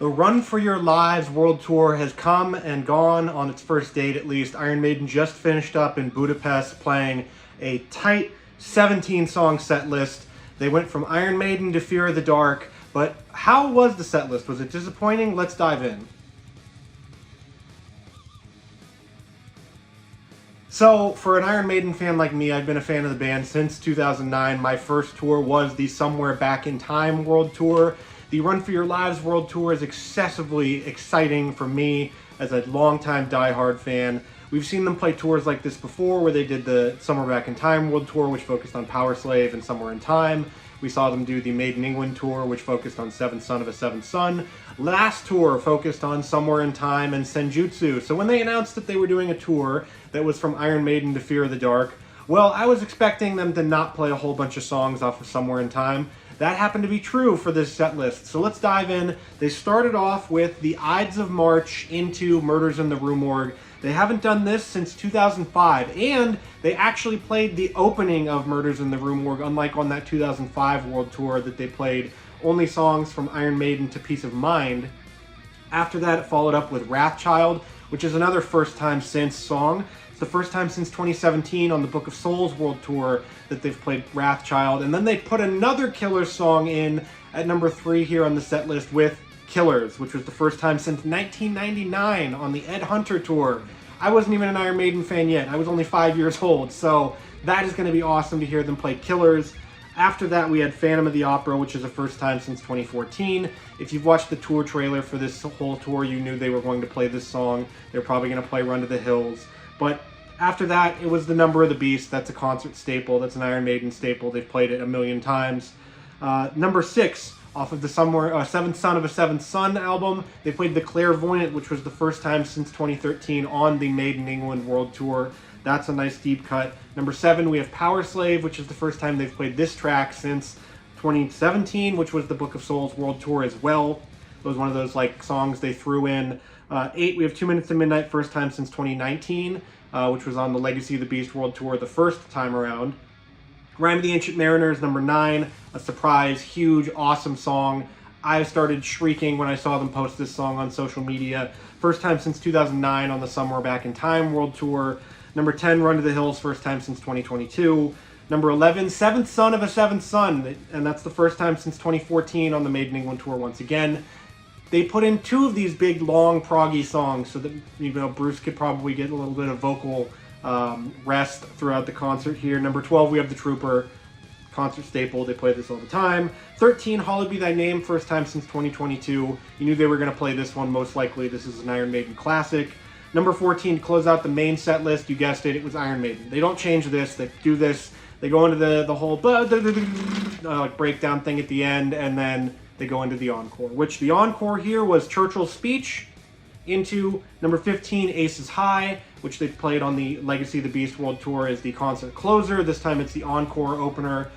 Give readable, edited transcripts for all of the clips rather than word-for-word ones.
The Run for Your Lives World Tour has come and gone on its first date, at least. Iron Maiden just finished up in Budapest playing a tight 17-song set list. They went from Iron Maiden to Fear of the Dark, but how was the set list? Was it disappointing? Let's dive in. So, for an Iron Maiden fan like me, I've been a fan of the band since 2009. My first tour was the Somewhere Back in Time World Tour. The Run for Your Lives World Tour is excessively exciting for me as a longtime diehard fan. We've seen them play tours like this before, where they did the Somewhere Back in Time World Tour, which focused on Power Slave and Somewhere in Time. We saw them do the Maiden England Tour, which focused on Seventh Son of a Seventh Son. Last tour focused on Somewhere in Time and Senjutsu. So when they announced that they were doing a tour that was from Iron Maiden to Fear of the Dark, well, I was expecting them to not play a whole bunch of songs off of Somewhere in Time. That happened to be true for this set list. So let's dive in. They started off with the Ides of March into Murders in the Rue Morgue. They haven't done this since 2005, and they actually played the opening of Murders in the Rue Morgue, unlike on that 2005 World Tour that they played only songs from Iron Maiden to Peace of Mind. After that, it followed up with Wrathchild, which is another First Time Since song. It's the first time since 2017 on the Book of Souls World Tour that they've played Wrathchild, and then they put another Killers song in at number 3 here on the set list with Killers, which was the first time since 1999 on the Ed Hunter Tour. I wasn't even an Iron Maiden fan yet. I was only 5 years old, so that is going to be awesome to hear them play Killers. After that, we had Phantom of the Opera, which is the first time since 2014. If you've watched the tour trailer for this whole tour, you knew they were going to play this song. They're probably going to play Run to the Hills. But after that, it was The Number of the Beast. That's a concert staple. That's an Iron Maiden staple. They've played it a million times. Number 6, off of the Seventh Son of a Seventh Son album, they played The Clairvoyant, which was the first time since 2013 on the Maiden England World Tour. That's a nice deep cut. Number 7, we have Power Slave, which is the first time they've played this track since 2017, which was the Book of Souls World Tour as well. It was one of those like songs they threw in. 8, we have 2 Minutes to Midnight, first time since 2019, which was on the Legacy of the Beast World Tour the first time around. Rime of the Ancient Mariner is number 9, a surprise, huge, awesome song. I started shrieking when I saw them post this song on social media. First time since 2009 on the Somewhere Back in Time World Tour. Number 10, Run to the Hills, first time since 2022. Number 11, Seventh Son of a Seventh Son, and that's the first time since 2014 on the Maiden England Tour once again. They put in 2 of these big, long, proggy songs so that, you know, Bruce could probably get a little bit of vocal rest throughout the concert here. Number 12, we have The Trooper, concert staple. They play this all the time. 13, Hallowed Be Thy Name, first time since 2022. You knew they were going to play this one most likely. This is an Iron Maiden classic. Number 14, to close out the main set list, you guessed it, it was Iron Maiden. They don't change this. They do this. They go into the whole like breakdown thing at the end, and then they go into the encore, which the encore here was Churchill's Speech, into number 15, Aces High, which they played on the Legacy of the Beast World Tour as the concert closer. This time it's the encore opener,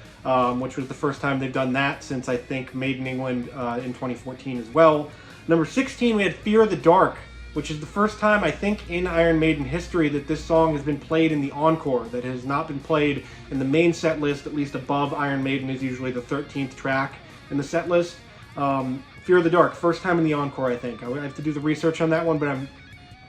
which was the first time they've done that since, I think, Maiden England in 2014 as well. Number 16, we had Fear of the Dark, which is the first time, I think, in Iron Maiden history that this song has been played in the encore, that has not been played in the main set list, at least above Iron Maiden is usually the 13th track in the set list. Fear of the Dark, first time in the encore, I think. I have to do the research on that one, but I'm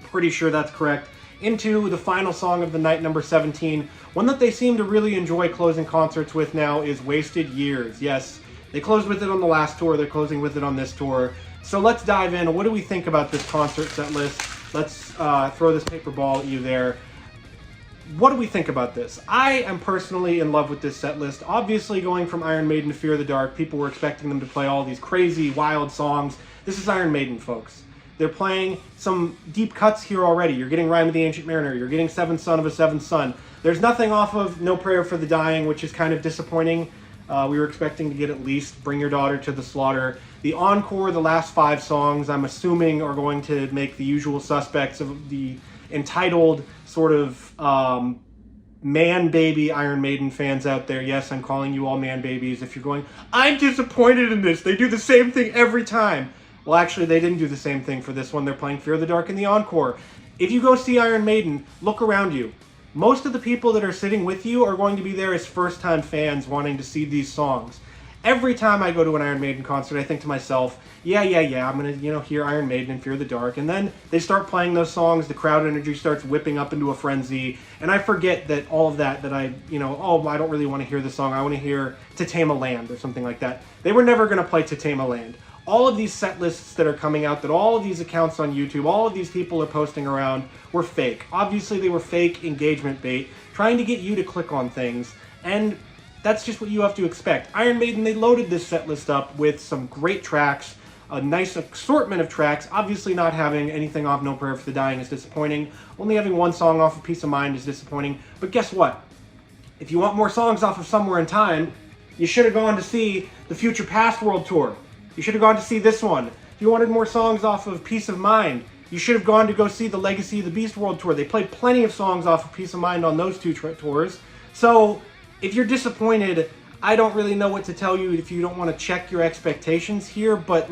pretty sure that's correct. Into the final song of the night, number 17. One that they seem to really enjoy closing concerts with now is Wasted Years. Yes, they closed with it on the last tour, they're closing with it on this tour. So let's dive in. What do we think about this concert set list? Let's throw this paper ball at you there. What do we think about this? I am personally in love with this set list. Obviously, going from Iron Maiden to Fear of the Dark, people were expecting them to play all these crazy, wild songs. This is Iron Maiden, folks. They're playing some deep cuts here already. You're getting Rime of the Ancient Mariner. You're getting Seventh Son of a Seventh Son. There's nothing off of No Prayer for the Dying, which is kind of disappointing. We were expecting to get at least Bring Your Daughter to the Slaughter. The encore, the last 5 songs, I'm assuming are going to make the usual suspects of the entitled sort of man-baby Iron Maiden fans out there. Yes, I'm calling you all man-babies. If you're going, I'm disappointed in this. They do the same thing every time. Well, actually, they didn't do the same thing for this one. They're playing Fear of the Dark in the encore. If you go see Iron Maiden, look around you. Most of the people that are sitting with you are going to be there as first-time fans wanting to see these songs. Every time I go to an Iron Maiden concert, I think to myself, yeah, I'm gonna, hear Iron Maiden and Fear the Dark. And then they start playing those songs, the crowd energy starts whipping up into a frenzy, and I forget that all of that I don't really want to hear this song, I want to hear To Tame a Land or something like that. They were never gonna play To Tame a Land. All of these set lists that are coming out, that all of these accounts on YouTube, all of these people are posting around, were fake. Obviously, they were fake engagement bait, trying to get you to click on things, and that's just what you have to expect. Iron Maiden, they loaded this set list up with some great tracks, a nice assortment of tracks. Obviously not having anything off No Prayer for the Dying is disappointing. Only having one song off of Peace of Mind is disappointing. But guess what? If you want more songs off of Somewhere in Time, you should have gone to see the Future Past World Tour. You should have gone to see this one. If you wanted more songs off of Peace of Mind, you should have gone to go see the Legacy of the Beast World Tour. They played plenty of songs off of Peace of Mind on those two tours. So if you're disappointed, I don't really know what to tell you if you don't want to check your expectations here, but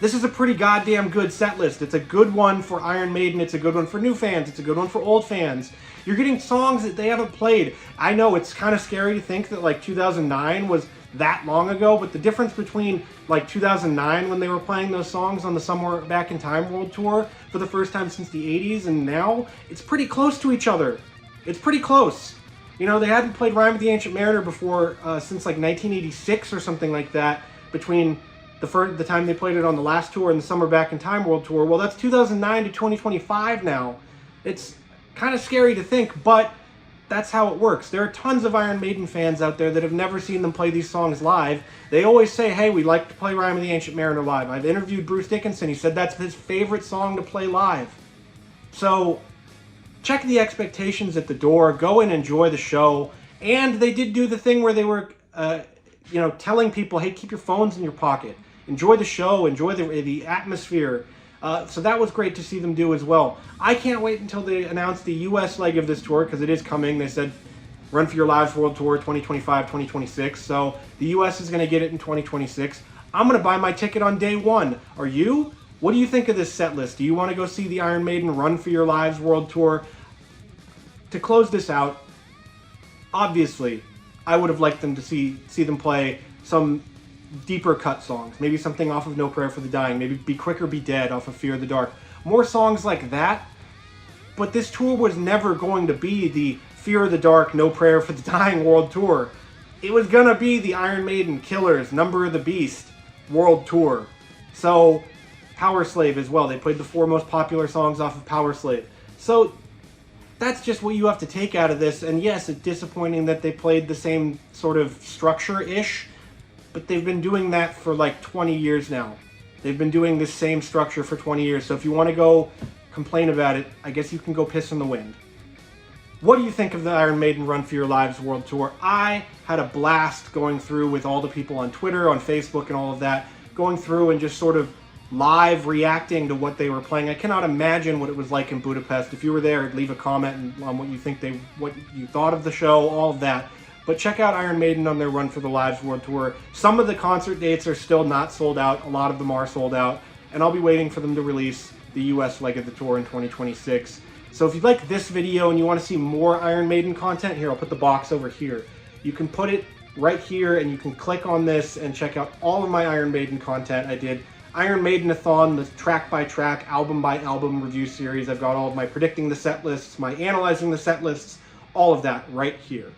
this is a pretty goddamn good set list. It's a good one for Iron Maiden, it's a good one for new fans, it's a good one for old fans. You're getting songs that they haven't played. I know it's kind of scary to think that 2009 was that long ago, but the difference between 2009 when they were playing those songs on the Somewhere Back in Time World Tour for the first time since the 80s and now, it's pretty close to each other. It's pretty close. They hadn't played Rime of the Ancient Mariner before since 1986 or something like that, between the time they played it on the last tour and the Summer Back in Time World Tour. Well, that's 2009 to 2025 now. It's kind of scary to think, but that's how it works. There are tons of Iron Maiden fans out there that have never seen them play these songs live. They always say, hey, we'd like to play Rime of the Ancient Mariner live. I've interviewed Bruce Dickinson. He said that's his favorite song to play live. So check the expectations at the door, go and enjoy the show. And they did do the thing where they were, telling people, hey, keep your phones in your pocket. Enjoy the show, enjoy the atmosphere. So that was great to see them do as well. I can't wait until they announce the US leg of this tour, because it is coming. They said Run for Your Lives World Tour 2025, 2026. So the US is going to get it in 2026. I'm going to buy my ticket on day one. Are you? What do you think of this set list? Do you want to go see the Iron Maiden Run for Your Lives World Tour? To close this out, obviously, I would have liked them to see them play some deeper cut songs. Maybe something off of No Prayer for the Dying. Maybe Be Quick or Be Dead off of Fear the Dark. More songs like that. But this tour was never going to be the Fear the Dark, No Prayer for the Dying World Tour. It was going to be the Iron Maiden Killers, Number of the Beast World Tour. So, Power Slave as well. They played the 4 most popular songs off of Power Slave. So that's just what you have to take out of this. And yes, it's disappointing that they played the same sort of structure-ish, but they've been doing that for 20 years now. They've been doing this same structure for 20 years. So if you want to go complain about it, I guess you can go piss in the wind. What do you think of the Iron Maiden Run for Your Lives World Tour? I had a blast going through with all the people on Twitter, on Facebook, and all of that, going through and just sort of live reacting to what they were playing. I cannot imagine what it was like in Budapest. If you were there, leave a comment on what you thought of the show, all of that. But check out Iron Maiden on their Run for the Lives World Tour. Some of the concert dates are still not sold out. A lot of them are sold out. And I'll be waiting for them to release the US leg of the tour in 2026. So if you'd like this video and you want to see more Iron Maiden content, here, I'll put the box over here. You can put it right here and you can click on this and check out all of my Iron Maiden content. I did Iron Maiden-a-thon, the track-by-track, album-by-album review series. I've got all of my predicting the set lists, my analyzing the set lists, all of that right here.